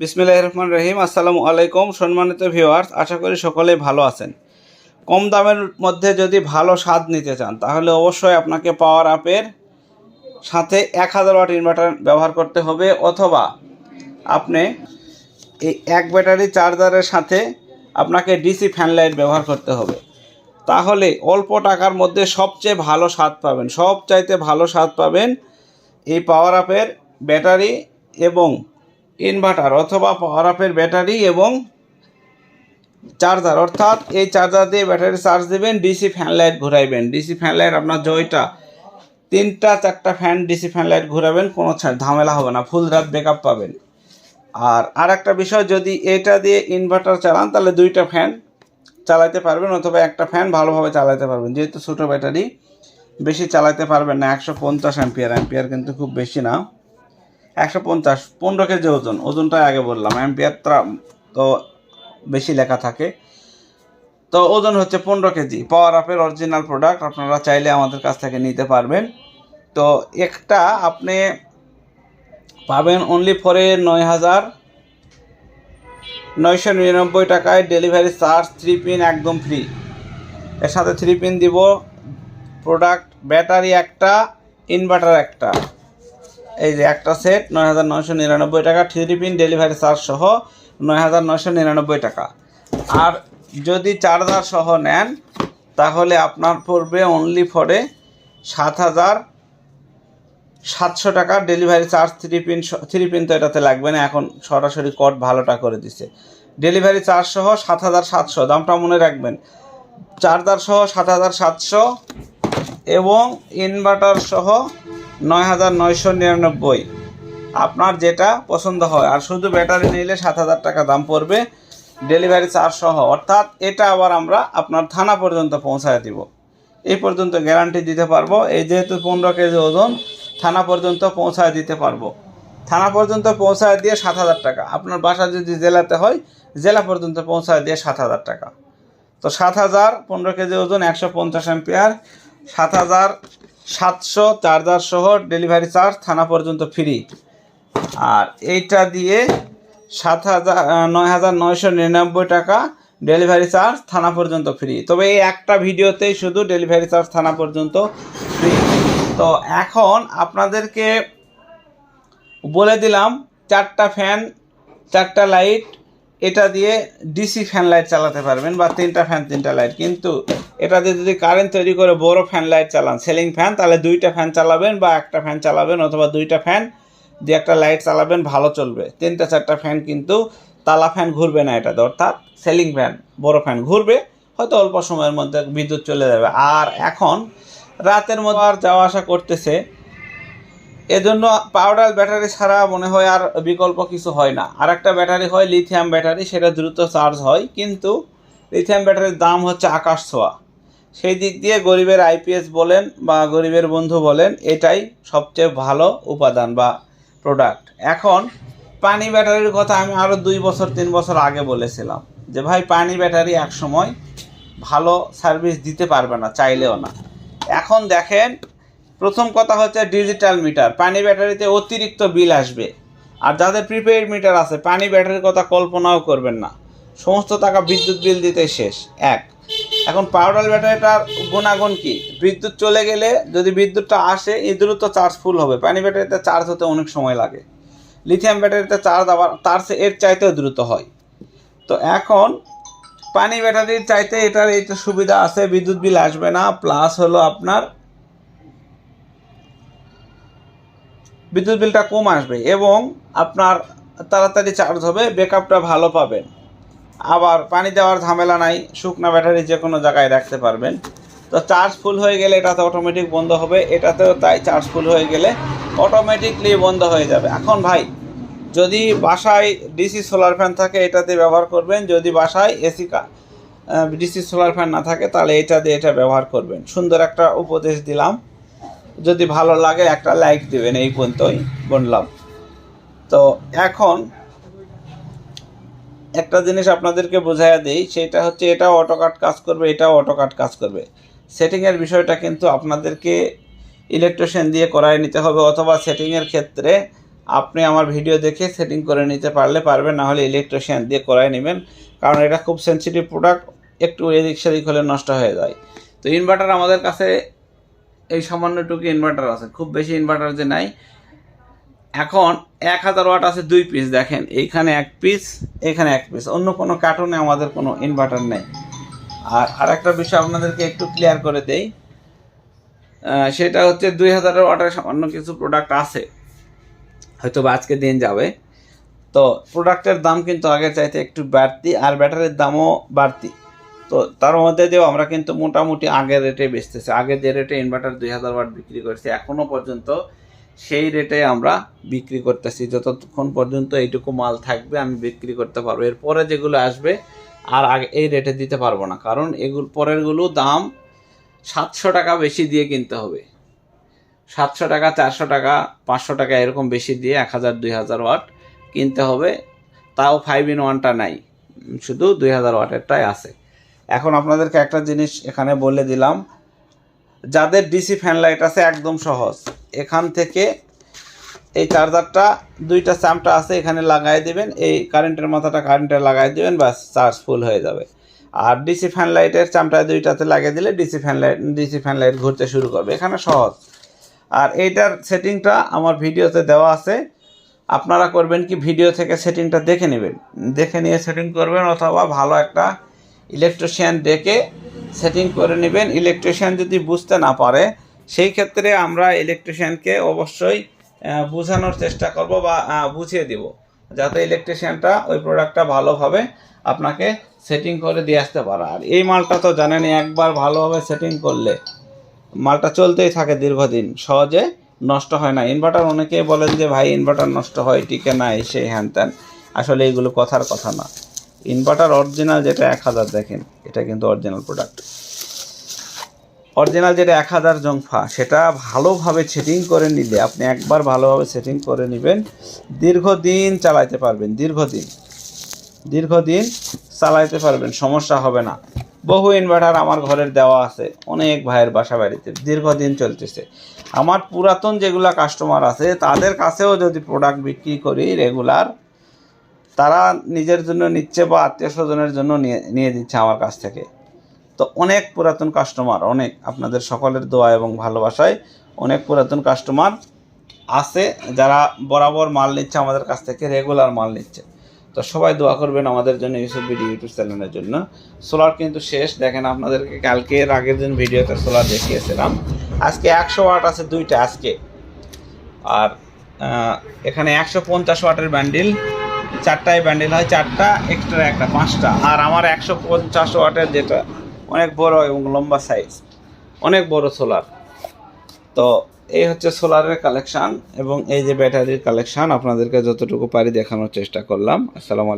বিসমিল্লাহির রহমানির রহিম। আসসালামু আলাইকুম সম্মানিত ভিউয়ার্স, আশা করি সকলেই ভালো আছেন। কম দামের মধ্যে যদি ভালো স্বাদ নিতে চান তাহলে অবশ্যই আপনাকে পাওয়ার আপের সাথে 1000 ওয়াট ইনভার্টার ব্যবহার করতে হবে, অথবা আপনি এই এক ব্যাটারি চার্জারের সাথে আপনাকে ডিসি ফ্যান লাইট ব্যবহার করতে হবে। তাহলে অল্প টাকার মধ্যে সবচেয়ে ভালো স্বাদ পাবেন, সবচাইতে ভালো স্বাদ পাবেন এই পাওয়ার আপের ব্যাটারি এবং ইনভার্টার, অথবা পাওয়ার আপের ব্যাটারি এবং চার্জার। অর্থাৎ এই চার্জার দিয়ে ব্যাটারি চার্জ দেবেন, ডিসি ফ্যান লাইট ঘুরাইবেন। ডিসি ফ্যান লাইট আপনার জয়টা 3-4টা ফ্যান ডিসি ফ্যান লাইট ঘুরাবেন, কোনো ঝামেলা হবে না, ফুল রাত ব্যাকআপ পাবেন। আর একটা বিষয়, যদি এটা দিয়ে ইনভার্টার চালান তাহলে 2টা ফ্যান চালাতে পারবেন, অথবা একটা ফ্যান ভালোভাবে চালাতে পারবেন। যেহেতু ছোটো ব্যাটারি বেশি চালাতে পারবেন না, 150 অ্যাম্পিয়ার কিন্তু খুব বেশি না, 150, 15 কেজি ওজনটাই আগে বললাম, অ্যাম্পিয়ারটা তো বেশি লেখা থাকে, তো ওজন হচ্ছে 15 কেজি। পাওয়ার আপের অরিজিনাল প্রোডাক্ট, আপনারা চাইলে আমাদের কাছ থেকে নিতে পারবেন। তো একটা আপনি পাবেন অনলি ফরে 9,999 টাকায়, ডেলিভারি চার্জ, 3 পিন একদম ফ্রি। এর সাথে 3 পিন দিব, প্রোডাক্ট ব্যাটারি একটা, ইনভার্টার একটা, এই যে একটা সেট 9,999 টাকা, 3 পিন ডেলিভারি চার্জ সহ 9,999 টাকা। আর যদি চার্জার সহ নেন তাহলে আপনার পড়বে অনলি ফরে 7,700 টাকা ডেলিভারি চার্জ। 3 পিন তো এটাতে লাগবে না, এখন সরাসরি কোড ভালোটা করে দিছে। ডেলিভারি চার্জ সহ 7,700, দামটা মনে রাখবেন। চার্জার সহ 7,700 এবং ইনভার্টার সহ 9,999, আপনার যেটা পছন্দ হয়। আর শুধু ব্যাটারি নিলে 7,000 টাকা দাম পড়বে ডেলিভারি চার্জ সহ। অর্থাৎ এটা আবার আমরা আপনার থানা পর্যন্ত পৌঁছায় দিব, এই পর্যন্ত গ্যারান্টি দিতে পারবো। এই যেহেতু 15 কেজি ওজন, থানা পর্যন্ত পৌঁছায় দিতে পারবো। থানা পর্যন্ত পৌঁছায় দিয়ে 7,000 টাকা। আপনার বাসা যদি জেলাতে হয়, জেলা পর্যন্ত পৌঁছায় দিয়ে 7,000 টাকা। তো 7,000, 15 কেজি ওজন, 150 অ্যাম্পিয়ার, 7,700 চার্জার সহ, ডেলিভারি চার্জ থানা পর্যন্ত ফ্রি। আর এইটা দিয়ে 9,999 টাকা ডেলিভারি চার্জ থানা পর্যন্ত ফ্রি। তবে এই একটা ভিডিওতেই শুধু ডেলিভারি চার্জ থানা পর্যন্ত ফ্রি। তো এখন আপনাদেরকে বলে দিলাম 4টা ফ্যান, 4টা লাইট, এটা দিয়ে ডিসি ফ্যান লাইট চালাতে পারবেন, বা 3টা ফ্যান 3টা লাইট। কিন্তু এটা দিয়ে যদি কারেন্ট তৈরি করে বড় ফ্যান লাইট চালান, সিলিং ফ্যান, তাহলে 2টা ফ্যান চালাবেন, বা একটা ফ্যান চালাবেন, অথবা 2টা ফ্যান দিয়ে একটা লাইট চালাবেন, ভালো চলবে। 3-4টা ফ্যান কিন্তু তালা ফ্যান ঘুরবে না এটাতে, অর্থাৎ সিলিং ফ্যান বড় ফ্যান ঘুরবে, হয়তো অল্প সময়ের মধ্যে বিদ্যুৎ চলে যাবে। আর এখন রাতের মধ্যে আর যাওয়া আসা করতেছে, এজন্য পাউডার ব্যাটারি ছাড়া মনে হয় আর বিকল্প কিছু হয় না। আর একটা ব্যাটারি হয় লিথিয়াম ব্যাটারি, সেটা দ্রুত চার্জ হয়, কিন্তু লিথিয়াম ব্যাটারির দাম হচ্ছে আকাশ ছোঁয়া। সেই দিক দিয়ে গরিবের আইপিএস বলেন বা গরিবের বন্ধু বলেন, এটাই সবচেয়ে ভালো উপাদান বা প্রোডাক্ট। এখন পানি ব্যাটারির কথা আমি আরও 2-3 বছর আগে বলেছিলাম যে ভাই, পানি ব্যাটারি এক সময় ভালো সার্ভিস দিতে পারবে না, চাইলেও না। এখন দেখেন, প্রথম কথা হচ্ছে ডিজিটাল মিটার, পানি ব্যাটারিতে অতিরিক্ত বিল আসবে। আর যাদের প্রিপেইড মিটার আছে, পানি ব্যাটারির কথা কল্পনাও করবেন না, সমস্ত টাকা বিদ্যুৎ বিল দিতে শেষ। এখন পাউডার ব্যাটারিটার গুণাগুণ কি? বিদ্যুৎ চলে গেলে যদি বিদ্যুৎটা আসে, এই দ্রুত চার্জ ফুল হবে। পানি ব্যাটারিতে চার্জ হতে অনেক সময় লাগে, লিথিয়াম ব্যাটারিতে চার্জ আবার এর চাইতেও দ্রুত হয়। তো এখন পানি ব্যাটারির চাইতে এটার এই তো সুবিধা আছে, বিদ্যুৎ বিল আসবে না, প্লাস হলো আপনার বিদ্যুৎ বিলটা কম আসবে, এবং আপনার তাড়াতাড়ি চার্জ হবে, ব্যাকআপটা ভালো পাবেন। আবার পানি দেওয়ার ঝামেলা নাই, শুকনা ব্যাটারি যে কোনো জায়গায় রাখতে পারবেন। তো চার্জ ফুল হয়ে গেলে এটাতে অটোমেটিক বন্ধ হবে, এটাতেও তাই, চার্জ ফুল হয়ে গেলে অটোমেটিকলি বন্ধ হয়ে যাবে। এখন ভাই, যদি বাসায় ডিসি সোলার ফ্যান থাকে এটাতে ব্যবহার করবেন, যদি বাসায় ডিসি সোলার ফ্যান না থাকে তাহলে এটা দিয়ে এটা ব্যবহার করবেন। সুন্দর একটা উপদেশ দিলাম, যদি ভালো লাগে একটা লাইক দেবেন, এই পর্যন্তই বললাম। তো এখন একটা জিনিস আপনাদেরকে বোঝাইয়া দিই, সেটা হচ্ছে এটাও অটোকাট কাজ করবে, এটাও অটোকাট কাজ করবে। সেটিংয়ের বিষয়টা কিন্তু আপনাদেরকে ইলেকট্রিশিয়ান দিয়ে করায় নিতে হবে, অথবা সেটিংয়ের ক্ষেত্রে আপনি আমার ভিডিও দেখে সেটিং করে নিতে পারবেন, না হলে ইলেকট্রিশিয়ান দিয়ে করাই নেবেন, কারণ এটা খুব সেনসিটিভ প্রোডাক্ট, একটু এদিক সেদিক হলে নষ্ট হয়ে যায়। তো ইনভার্টার আমাদের কাছে এই সামান্যটুকু ইনভার্টার আছে, খুব বেশি ইনভার্টার যে নাই। এখন 1000 ওয়াট আছে 2 পিস, দেখেন এইখানে 1 পিস, এখানে 1 পিস, অন্য কোনো কার্টুনে আমাদের কোনো ইনভার্টার নেই। আর আরেকটা বিষয় আপনাদেরকে একটু ক্লিয়ার করে দেই, সেটা হচ্ছে 2000 ওয়াটের সামান্য কিছু প্রোডাক্ট আছে, হয়তো বা আজকে দিন যাবে। তো প্রোডাক্টের দাম কিন্তু আগের চাইতে একটু বাড়তি, আর ব্যাটারির দামও বাড়তি। তো তার মধ্যে দিয়েও আমরা কিন্তু মোটামুটি আগের রেটে বেচতেছি। আগে যে রেটে ইনভার্টার 2000 ওয়াট বিক্রি করছি, এখনও পর্যন্ত সেই রেটে আমরা বিক্রি করতেছি। যতক্ষণ পর্যন্ত এইটুকু মাল থাকবে আমি বিক্রি করতে পারবো, এরপরে যেগুলো আসবে আর আগে এই রেটে দিতে পারবো না, কারণ এগুলো পরেরগুলো দাম 700 টাকা বেশি দিয়ে কিনতে হবে। 700 টাকা, 400 টাকা, 500 টাকা এরকম বেশি দিয়ে 1000 2000 ওয়াট কিনতে হবে। তাও 5-in-1টা নাই, শুধু 2000 ওয়াটেরটাই আছে। এখন আপনাদেরকে একটা জিনিস এখানে বলে দিলাম, যাদের ডিসি ফ্যান লাইট আছে একদম সহজ। এখান থেকে এই চার্জারটা 2টা চ্যাম্পটা আছে, এখানে লাগাই দেবেন, এই কারেন্টের মাথাটা কারেন্টে লাগাই দেবেন, ব্যাস চার্জ ফুল হয়ে যাবে। আর ডিসি ফ্যান লাইটের চ্যাম্পটা 2টাতে লাগিয়ে দিলে ডিসি ফ্যান লাইট ঘুরতে শুরু করবে, এখানে সহজ। আর এইটার সেটিংটা আমার ভিডিওতে দেওয়া আছে, আপনারা করবেন কি ভিডিও থেকে সেটিংটা দেখে নেবেন, দেখে নিয়ে সেটিং করবেন, অথবা ভালো একটা ইলেকট্রিশিয়ান ডেকে সেটিং করে নেবেন। ইলেকট্রিশিয়ান যদি বুঝতে না পারে, সেই ক্ষেত্রে আমরা ইলেকট্রিশিয়ানকে অবশ্যই বোঝানোর চেষ্টা করব বা বুঝিয়ে দিব, যাতে ইলেকট্রিশিয়ানটা ওই প্রোডাক্টটা ভালোভাবে আপনাকে সেটিং করে দিয়ে আসতে পারে। আর এই মালটা তো জানেনই, একবার ভালোভাবে সেটিং করলে মালটা চলতেই থাকে দীর্ঘদিন, সহজে নষ্ট হয় না। ইনভার্টার অনেকেই বলেন যে ভাই ইনভার্টার নষ্ট হয়, টিকে না, সেই হ্যান ত্যান, আসলে এইগুলো কথার কথা না। ইনভার্টার অরিজিনাল যেটা 1000, দেখেন এটা কিন্তু অরিজিনাল প্রোডাক্ট। অরিজিনাল যেটা 1000 জংফা, সেটা ভালোভাবে সেটিং করে নিলে, আপনি একবার ভালোভাবে সেটিং করে নেবেন, দীর্ঘদিন চালাইতে পারবেন, দীর্ঘদিন চালাইতে পারবেন, সমস্যা হবে না। বহু ইনভার্টার আমার ঘরের দেওয়া আছে, অনেক ভাইয়ের বাসা বাড়িতে দীর্ঘদিন চলতেছে। আমার পুরাতন যেগুলা কাস্টমার আছে, তাদের কাছেও যদি প্রোডাক্ট বিক্রি করি রেগুলার, তারা নিজের জন্য নিচ্ছে বা আত্মীয় স্বজনের জন্য নিয়ে দিচ্ছে আমার কাছ থেকে। তো অনেক পুরাতন কাস্টমার, অনেক আপনাদের সকলের দোয়া এবং ভালোবাসায় অনেক পুরাতন কাস্টমার আছে, যারা বরাবর মাল নিচ্ছে আমাদের কাছ থেকে, রেগুলার মাল নিচ্ছে। তো সবাই দোয়া করবেন আমাদের জন্য, ইউসুফ বিডি ইউটিউব চ্যানেলের জন্য। সোলার কিন্তু শেষ, দেখেন আপনাদেরকে কালকের আগের দিন ভিডিওতে সোলার দেখিয়েছিলাম। আজকে 100 ওয়াট আছে 2টা আজকে, আর এখানে 150 ওয়াটের ব্যান্ডেল, 4টায় ব্যান্ডেল হয়, 4টা এক্সট্রা একটা 5টা। আর আমার 150 ওয়াটের যেটা অনেক বড় এবং লম্বা সাইজ, অনেক বড় সোলার। তো এই হচ্ছে সোলারের কালেকশান এবং এই যে ব্যাটারির কালেকশান, আপনাদেরকে যতটুকু পারি দেখানোর চেষ্টা করলাম। আসসালামু আলাইকুম।